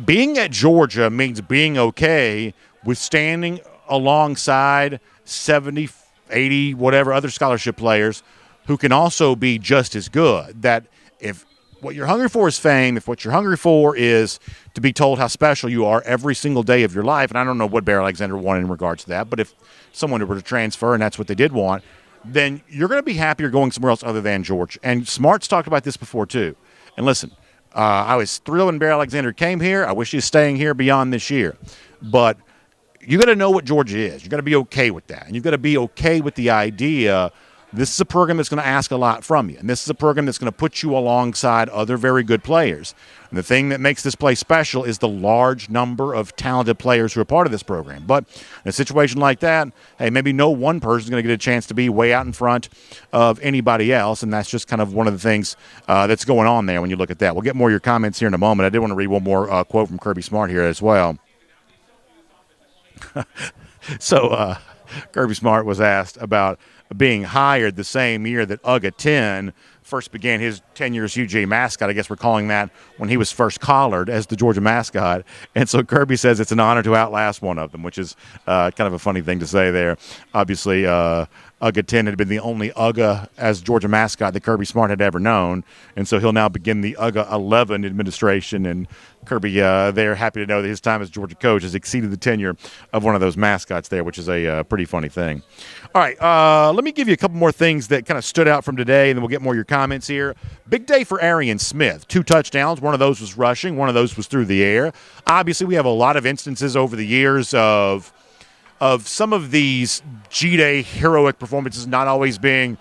Being at Georgia means being okay with standing alongside 70, 80, whatever other scholarship players who can also be just as good. That if what you're hungry for is fame, if what you're hungry for is to be told how special you are every single day of your life, and I don't know what Barry Alexander wanted in regards to that, but if someone were to transfer and that's what they did want, then you're going to be happier going somewhere else other than Georgia. And Smart's talked about this before too. And listen, I was thrilled when Barry Alexander came here. I wish he's staying here beyond this year. But you got to know what Georgia is. You got to be okay with that. And you've got to be okay with the idea this is a program that's going to ask a lot from you. And this is a program that's going to put you alongside other very good players. And the thing that makes this place special is the large number of talented players who are part of this program. But in a situation like that, hey, maybe no one person is going to get a chance to be way out in front of anybody else. And that's just kind of one of the things that's going on there when you look at that. We'll get more of your comments here in a moment. I did want to read one more quote from Kirby Smart here as well. So Kirby Smart was asked about being hired the same year that UGA 10 first began his tenure as UGA mascot. I guess we're calling that when he was first collared as the Georgia mascot. And so Kirby says it's an honor to outlast one of them, which is kind of a funny thing to say there. Obviously, UGA 10 had been the only UGA as Georgia mascot that Kirby Smart had ever known. And so he'll now begin the UGA 11 administration. And Kirby, they're happy to know that his time as Georgia coach has exceeded the tenure of one of those mascots there, which is a pretty funny thing. All right, let me give you a couple more things that kind of stood out from today, and then we'll get more of your comments here. Big day for Arian Smith. 2 touchdowns. One of those was rushing. One of those was through the air. Obviously, we have a lot of instances over the years of some of these G-Day heroic performances not always being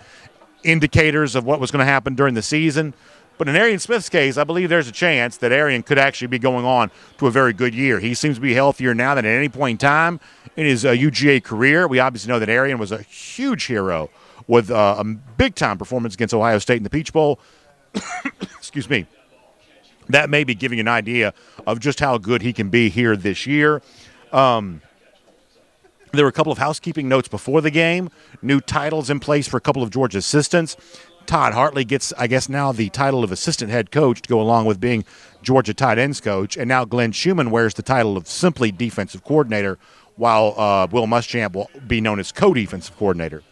indicators of what was going to happen during the season. But in Arian Smith's case, I believe there's a chance that Arian could actually be going on to a very good year. He seems to be healthier now than at any point in time in his UGA career. We obviously know that Arian was a huge hero with a big-time performance against Ohio State in the Peach Bowl. Excuse me. That may be giving you an idea of just how good he can be here this year. There were a couple of housekeeping notes before the game. New titles in place for a couple of Georgia assistants. Todd Hartley gets, I guess, now the title of assistant head coach to go along with being Georgia tight ends coach. And now Glenn Schumann wears the title of simply defensive coordinator, while Will Muschamp will be known as co-defensive coordinator.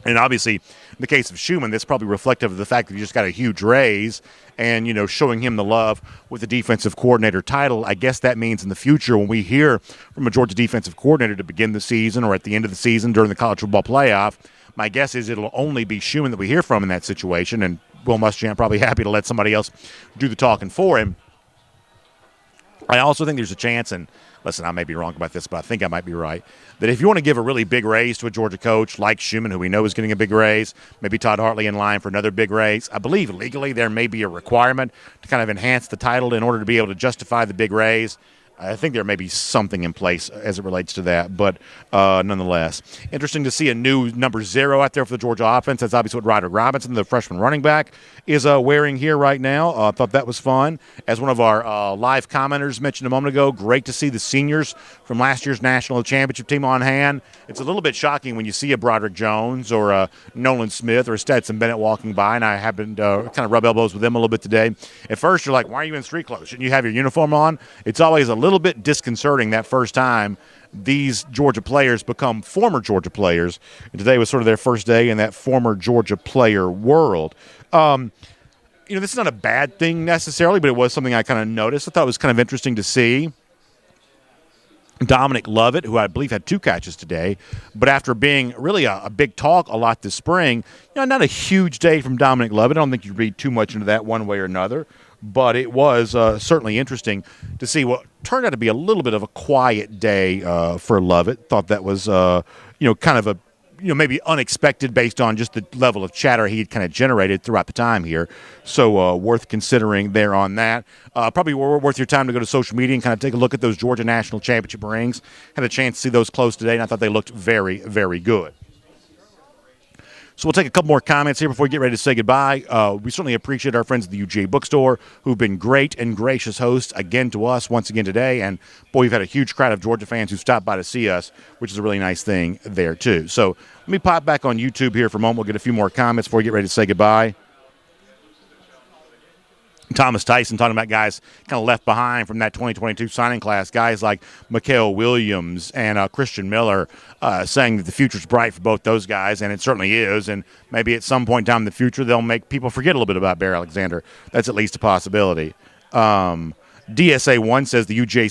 And obviously, in the case of Schumann, that's probably reflective of the fact that he just got a huge raise and, you know, showing him the love with the defensive coordinator title. I guess that means in the future when we hear from a Georgia defensive coordinator to begin the season or at the end of the season during the college football playoff, my guess is it'll only be Schumann that we hear from in that situation, and Will Muschamp probably happy to let somebody else do the talking for him. I also think there's a chance, and listen, I may be wrong about this, but I think I might be right, that if you want to give a really big raise to a Georgia coach like Schumann, who we know is getting a big raise, maybe Todd Hartley in line for another big raise, I believe legally there may be a requirement to kind of enhance the title in order to be able to justify the big raise. I think there may be something in place as it relates to that, but nonetheless. Interesting to see a new number 0 out there for the Georgia offense. That's obviously what Ryder Robinson, the freshman running back, is wearing here right now. I thought that was fun. As one of our live commenters mentioned a moment ago, great to see the seniors from last year's national championship team on hand. It's a little bit shocking when you see a Broderick Jones or a Nolan Smith or a Stetson Bennett walking by, and I happened to kind of rub elbows with them a little bit today. At first, you're like, why are you in street clothes? Shouldn't you have your uniform on? It's always a little bit disconcerting that first time these Georgia players become former Georgia players. And today was sort of their first day in that former Georgia player world. You know, this is not a bad thing necessarily, but it was something I kind of noticed. I thought it was kind of interesting to see. Dominic Lovett, who I believe had 2 catches today, but after being really a big talk a lot this spring, not a huge day from Dominic Lovett. I don't think you read too much into that one way or another, but it was certainly interesting to see what turned out to be a little bit of a quiet day for Lovett. Thought that was, kind of a maybe unexpected based on just the level of chatter he had kind of generated throughout the time here. So worth considering there on that. Probably worth your time to go to social media and kind of take a look at those Georgia National Championship rings. Had a chance to see those close today, and I thought they looked very, very good. So we'll take a couple more comments here before we get ready to say goodbye. We certainly appreciate our friends at the UGA Bookstore who've been great and gracious hosts again to us once again today. And, boy, we've had a huge crowd of Georgia fans who stopped by to see us, which is a really nice thing there, too. So let me pop back on YouTube here for a moment. We'll get a few more comments before we get ready to say goodbye. Thomas Tyson talking about guys kind of left behind from that 2022 signing class, guys like Mikael Williams and Christian Miller, saying that the future's bright for both those guys, and it certainly is, and maybe at some point in time in the future they'll make people forget a little bit about Bear Alexander. That's at least a possibility. DSA1 says the UGA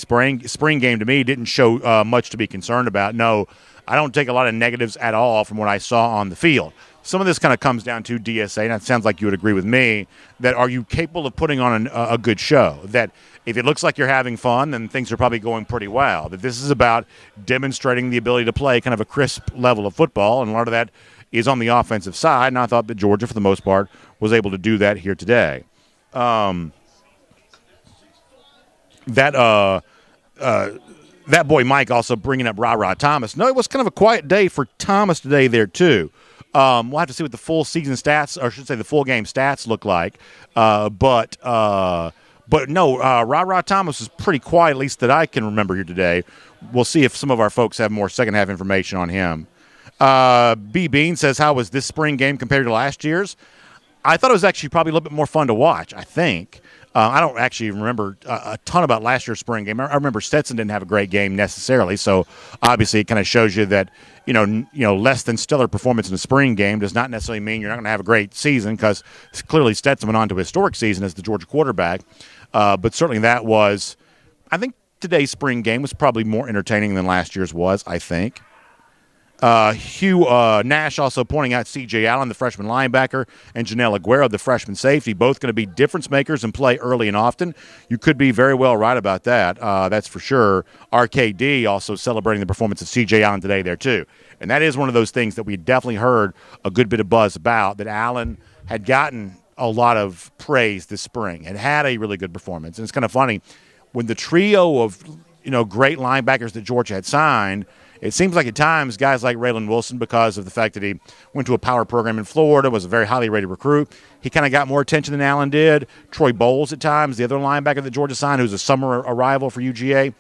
spring game to me didn't show much to be concerned about. No, I don't take a lot of negatives at all from what I saw on the field. Some of this kind of comes down to DSA, and it sounds like you would agree with me, that are you capable of putting on a good show? That if it looks like you're having fun, then things are probably going pretty well. That this is about demonstrating the ability to play kind of a crisp level of football, and a lot of that is on the offensive side, and I thought that Georgia, for the most part, was able to do that here today. That boy Mike also bringing up Ra Thomas. No, it was kind of a quiet day for Thomas today there, too. We'll have to see what the full season stats, or I should say the full game stats look like. But no, Ra Thomas was pretty quiet, at least that I can remember here today. We'll see if some of our folks have more second half information on him. B. Bean says, how was this spring game compared to last year's? I thought it was actually probably a little bit more fun to watch, I think. I don't actually remember a ton about last year's spring game. I remember Stetson didn't have a great game necessarily, so obviously it kind of shows you that less than stellar performance in the spring game does not necessarily mean you're not going to have a great season, because clearly Stetson went on to a historic season as the Georgia quarterback. But certainly that was, I think today's spring game was probably more entertaining than last year's was, I think. Hugh Nash also pointing out C.J. Allen, the freshman linebacker, and Janelle Aguero, the freshman safety, both going to be difference makers and play early and often. You could be very well right about that. That's for sure. RKD also celebrating the performance of C.J. Allen today there, too. And that is one of those things that we definitely heard a good bit of buzz about, that Allen had gotten a lot of praise this spring and had a really good performance. And it's kind of funny, when the trio of great linebackers that Georgia had signed, it seems like at times guys like Raylan Wilson, because of the fact that he went to a power program in Florida, was a very highly rated recruit, he kind of got more attention than Allen did. Troy Bowles at times, the other linebacker that Georgia signed, who's a summer arrival for UGA,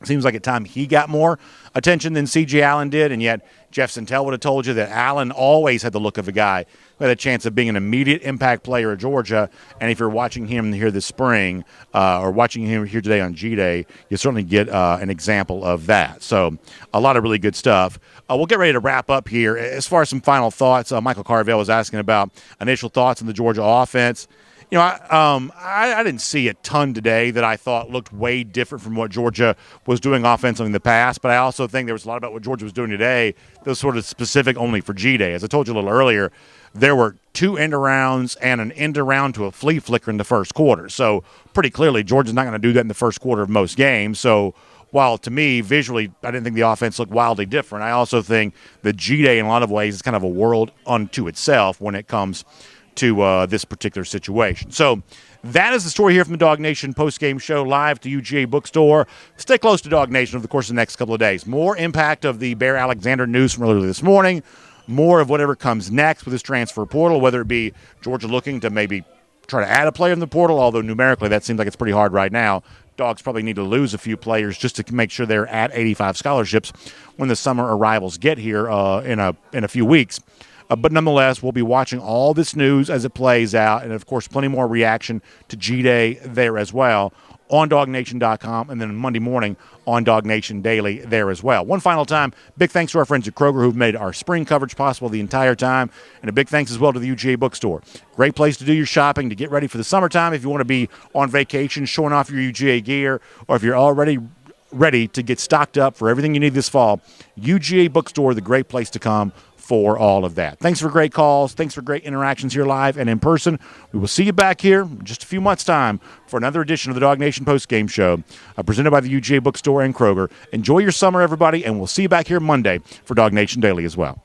seems like at times he got more attention than C.J. Allen did, and yet Jeff Sentell would have told you that Allen always had the look of a guy who had a chance of being an immediate impact player at Georgia. And if you're watching him here this spring or watching him here today on G-Day, you certainly get an example of that. So a lot of really good stuff. We'll get ready to wrap up here. As far as some final thoughts, Michael Carvell was asking about initial thoughts on the Georgia offense. I didn't see a ton today that I thought looked way different from what Georgia was doing offensively in the past, but I also think there was a lot about what Georgia was doing today that was sort of specific only for G-Day. As I told you a little earlier, there were 2 end-arounds and an end-around to a flea flicker in the first quarter. So pretty clearly Georgia's not going to do that in the first quarter of most games. So while to me, visually, I didn't think the offense looked wildly different, I also think that G-Day in a lot of ways is kind of a world unto itself when it comes to this particular situation. So that is the story here from the DawgNation postgame show live to UGA Bookstore. Stay close to DawgNation over the course of the next couple of days. More impact of the Bear Alexander news from earlier this morning. More of whatever comes next with this transfer portal, whether it be Georgia looking to maybe try to add a player in the portal, although numerically that seems like it's pretty hard right now. Dogs probably need to lose a few players just to make sure they're at 85 scholarships when the summer arrivals get here in a few weeks. But nonetheless, we'll be watching all this news as it plays out, and, of course, plenty more reaction to G-Day there as well on DawgNation.com, and then Monday morning on DawgNation Daily there as well. One final time, big thanks to our friends at Kroger who've made our spring coverage possible the entire time, and a big thanks as well to the UGA Bookstore. Great place to do your shopping, to get ready for the summertime if you want to be on vacation showing off your UGA gear, or if you're already ready to get stocked up for everything you need this fall. UGA Bookstore, the great place to come for all of that. Thanks for great calls. Thanks for great interactions here live and in person. We will see you back here in just a few months' time for another edition of the DawgNation Postgame Show, presented by the UGA Bookstore and Kroger. Enjoy your summer, everybody, and we'll see you back here Monday for DawgNation Daily as well.